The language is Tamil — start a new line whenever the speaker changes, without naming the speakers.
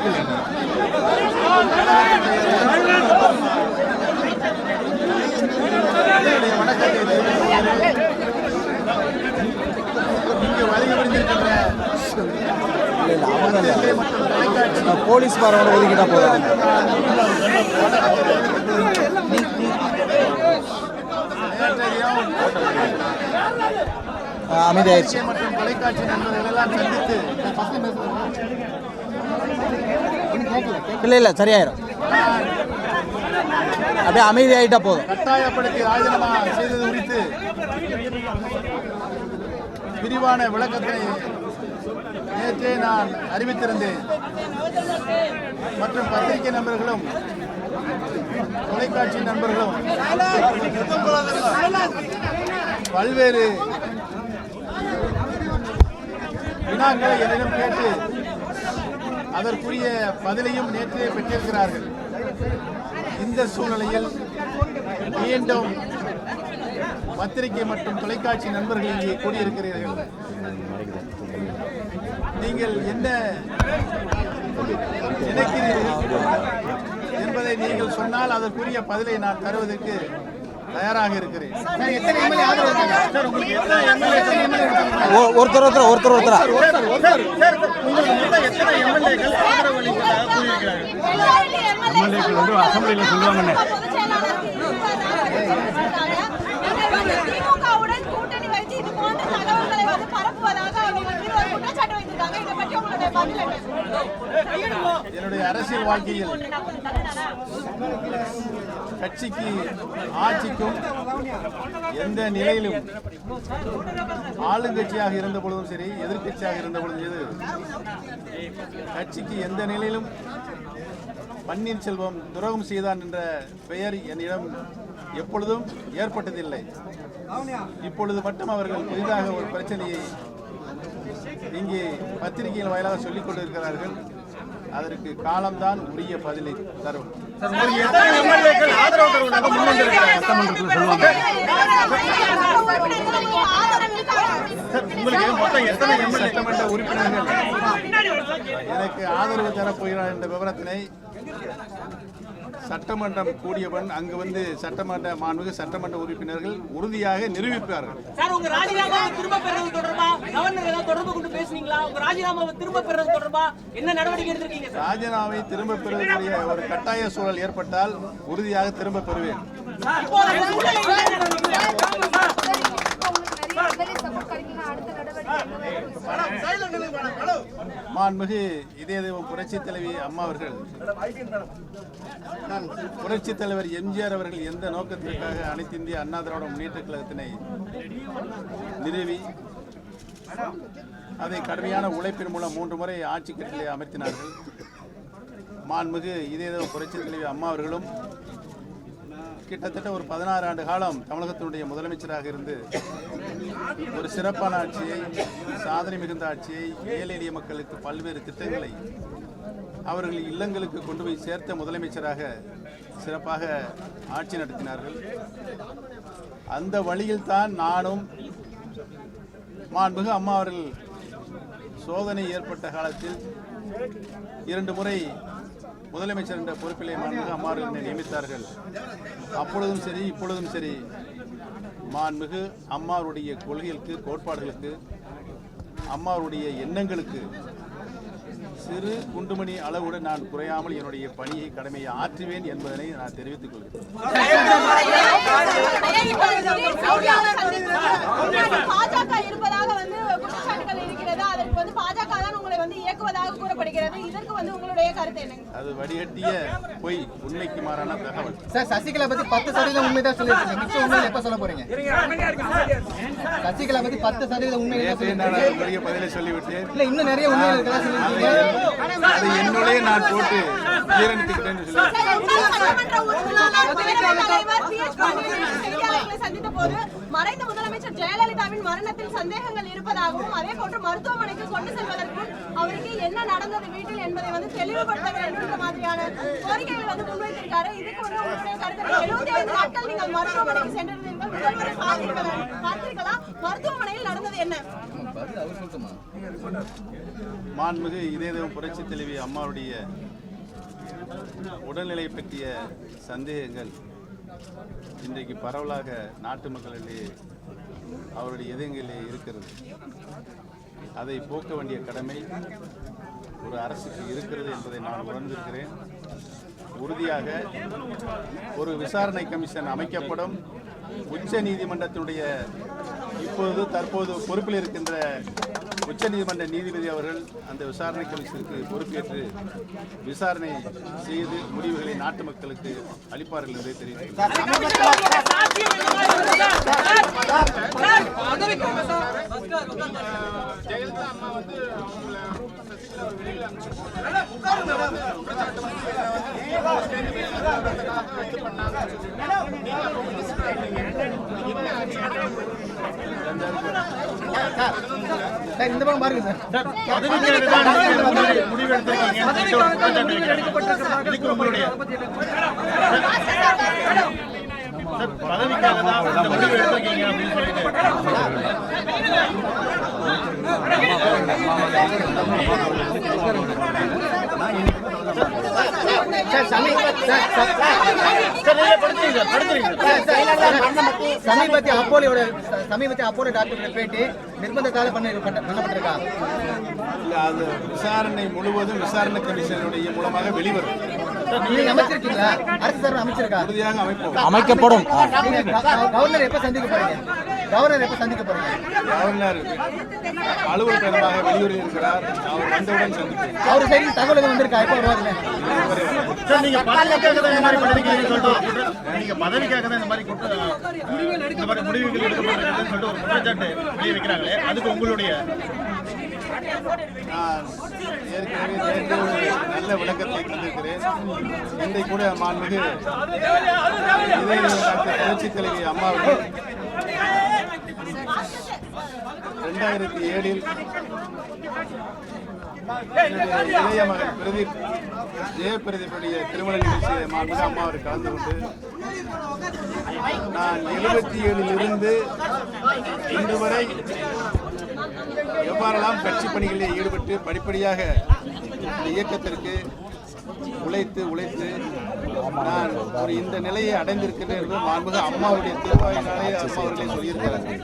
வாய்ப்பில்லை. போலீஸ் பாரோட ஒதுக்கிட்டா போதும். அமைதியாயிருச்சு.
தொலைக்காட்சி நண்பர்கள் எல்லாம் சந்தித்து
இல்லை சரியாயிரும். அப்படியே அமைதியாயிட்டா போதும்.
கட்டாயப்படுத்தி ராஜினாமா செய்தது குறித்து விரிவான விளக்கத்தை நேற்றே நான் அறிவித்திருந்தேன். மற்றும் பத்திரிகை நண்பர்களும் தொலைக்காட்சி நண்பர்களும் பல்வேறு வினாக்களை என்னிடம் கேட்டு அதற்குரிய பதிலையும் நேற்றே பெற்றிருக்கிறார்கள். இந்த சூழ்நிலையில் மீண்டும் பத்திரிகை மற்றும் தொலைக்காட்சி நண்பர்கள் இங்கே கூடியிருக்கிறீர்கள். நீங்கள் என்ன நினைக்கிறீர்கள் என்பதை நீங்கள் சொன்னால் அதற்குரிய பதிலை நான் தருவதற்கு தயாராக இருக்கிறேன்.
அசம்பிளியில் சொல்லுவாங்க.
என்னுடைய அரசியல் வாழ்க்கையில் கட்சிக்கு ஆட்சிக்கும் எந்த நிலையிலும் ஆளுங்கட்சியாக இருந்த பொழுதும் சரி எதிர்கட்சியாக இருந்த பொழுதும் கட்சிக்கு எந்த நிலையிலும் பன்னீர்செல்வம் துரோகம் செய்தான் என்ற பெயர் என்னிடம் எப்பொழுதும் ஏற்பட்டதில்லை. இப்பொழுது மட்டும் அவர்கள் புதிதாக ஒரு பிரச்சனையை இங்கே பத்திரிகையின் வாயிலாக சொல்லிக் கொண்டிருக்கிறார்கள். அதற்கு காலம்தான் உரிய பதிலை தரும். சட்டமன்ற உறுப்பினர்கள் எனக்கு ஆதரவு தரப்போகிறார் என்ற விவரத்தினை சட்டமன்றம் கூடியவன் அங்கு வந்து மாண்புமிகு சட்டமன்ற உறுப்பினர்கள் உறுதியாக நிரூபிப்பார்கள். ராஜினாமாவை திரும்ப பெறுவதற்குரிய ஒரு கட்டாய சூழல் ஏற்பட்டால் உறுதியாக திரும்ப பெறுவேன். மாண்புமிகு இதய தெய்வம் புரட்சி தலைவி அம்மா அவர்கள் புரட்சி தலைவர் எம்ஜிஆர் அவர்கள் எந்த நோக்கத்திற்காக அனைத்து இந்திய அண்ணா திராவிட முன்னேற்ற கழகத்தினை நிறுவி அதை கடுமையான உழைப்பின் மூலம் 3 முறை ஆட்சி கட்டிலே அமர்த்தினார்கள். மாண்புமிகு இதய தெய்வம் புரட்சி தலைவி அம்மா அவர்களும் கிட்டத்தட்ட ஒரு 16 ஆண்டு காலம் தமிழகத்தினுடைய முதலமைச்சராக இருந்து ஒரு சிறப்பான ஆட்சியை, சாதனை மிகுந்த ஆட்சியை, ஏழை எளிய மக்களுக்கு பல்வேறு திட்டங்களை அவர்கள் இல்லங்களுக்கு கொண்டு போய் சேர்த்த முதலமைச்சராக சிறப்பாக ஆட்சி நடத்தினார்கள். அந்த வழியில் தான் நானும் மாண்புமிகு அம்மா அவர்கள் சோதனை ஏற்பட்ட காலத்தில் 2 முறை முதலமைச்சர் என்ற பொறுப்பிலே மாண்புமிகு அம்மா அவர்கள் நியமித்தார்கள். அப்பொழுதும் சரி இப்பொழுதும் சரி மாண்புமிகு அம்மாவுடைய கொள்கைகளுக்கு, கோட்பாடுகளுக்கு, அம்மாவுடைய எண்ணங்களுக்கு சிறு குண்டுமணி அளவுடன் நான் குறையாமல் என்னுடைய பணியை, கடமையை ஆற்றுவேன் என்பதனை நான் தெரிவித்துக் கொள்கிறேன். அது வடிகட்டிய பொய், உண்மைக்கு மாறான தகவல்.
சசிகலா பத்தி 10% உண்மைதான் சொல்லிருக்கீங்க. மிச்சம் உண்மை எப்ப சொல்ல போறீங்க? சசிகலா பத்தி 10% உண்மை
பதிலை சொல்லிவிட்டேன்.
இல்ல இன்னும் நிறைய உண்மை இருக்கலாம் சொல்லிருக்கீங்க.
அதை என்னுடைய நான் போட்டு ஜீரணித்துக்கிட்டேன்னு
சந்தித்த போது மறைந்த முதலமைச்சர் ஜெயலலிதாவின் மரணத்தில் சந்தேகங்கள் இருப்பதாகவும் அதே போன்று மருத்துவமனைக்கு கொண்டு செல்வதற்கும் அவருக்கு என்ன நடந்தது வீட்டில் என்பதை தெளிவுபடுத்த வேண்டும் என்ற மாதிரியான கோரிக்கைகள் முன்வைத்திருக்காரு. இதுக்கு உங்களுடைய கருத்து 75 நாட்கள் நீங்கள் மருத்துவமனைக்கு சென்றிருந்தீர்கள். முதல்வரை பார்த்தீர்களா? மருத்துவமனையில் நடந்தது என்ன?
மாண்புமிகு இதயதேவம் புரட்சி தலைவி அம்மாவுடைய உடல்நிலை பற்றிய சந்தேகங்கள் இன்றைக்கு பரவலாக நாட்டு மக்களிடையே அவருடைய இதயங்களிலே இருக்கிறது. அதை போக்க வேண்டிய கடமை ஒரு அரசுக்கு இருக்கிறது என்பதை நான் உணர்ந்திருக்கிறேன். உறுதியாக ஒரு விசாரணை கமிஷன் அமைக்கப்படும். உச்ச நீதிமன்றத்தினுடைய தற்போது பொறுப்பில் இருக்கின்ற உச்சநீதிமன்ற நீதிபதி அவர்கள் அந்த விசாரணை கமிஷனுக்கு பொறுப்பேற்று விசாரணை செய்து முடிவுகளை நாட்டு மக்களுக்கு அளிப்பார்கள் என்பதை தெரிவித்துள்ளேன்.
இந்த பக்கம் பாருங்க சார். சமீபத்திய அப்போலோ டாக்டர் பேட்டி நிர்பந்தத்தால பண்ணப்பட்டிருக்கா?
இல்ல, அது விசாரணை முழுவதும் விசாரணை கமிஷனுடைய மூலமாக வெளிவரும்.
நீங்க அமைச்சிருக்கீங்களா? அரசு சார்பில் அமைச்சிருக்கா?
உறுதியாக
அமைக்கப்படும்.
கவர்னர் எப்ப சந்திக்க போறீங்க?
கவர்னர் அலுவல் பயணமாக வெளியூரில் இருக்கிறார். அவர் வந்தவுடன் சந்திப்பேன்.
அவர் சைடு தகவல் வந்திருக்கா? எப்ப வருவாங்க?
நீங்க பதவிக்காக தான் இந்த மாதிரி முடிவுகள் எடுக்கப்பட்டிருக்குன்னு சொல்லிட்டு ஒரு குற்றச்சாட்டு வெளியே வைக்கிறாங்களே, அதுக்கு உங்களுடைய
நான் ஏற்கனவே நேற்று ஒரு நல்ல விளக்கத்தை தந்திருக்கிறேன். இன்றைக்கு கூட மாண்புமிகு டாக்டர் புரட்சி தலைவி அம்மாவுக்கு 2007 இளைய மகன் பிரதீப் ஜெயபிரதீப்புடைய திருமண நிகழ்ச்சியை மாண்புமிகு அம்மா அவர் கலந்து கொண்டு நான் 77 இன்று வரை எவ்வாறெல்லாம் கட்சி பணிகளில் ஈடுபட்டு படிப்படியாக இந்த இயக்கத்திற்கு உழைத்து நான் இந்த நிலையை அடைந்திருக்கிறேன் என்று மாண்புமிகு அம்மாவுடைய திருவாயினாலே அம்மா அவர்களே சொல்லியிருக்கிறார்கள்.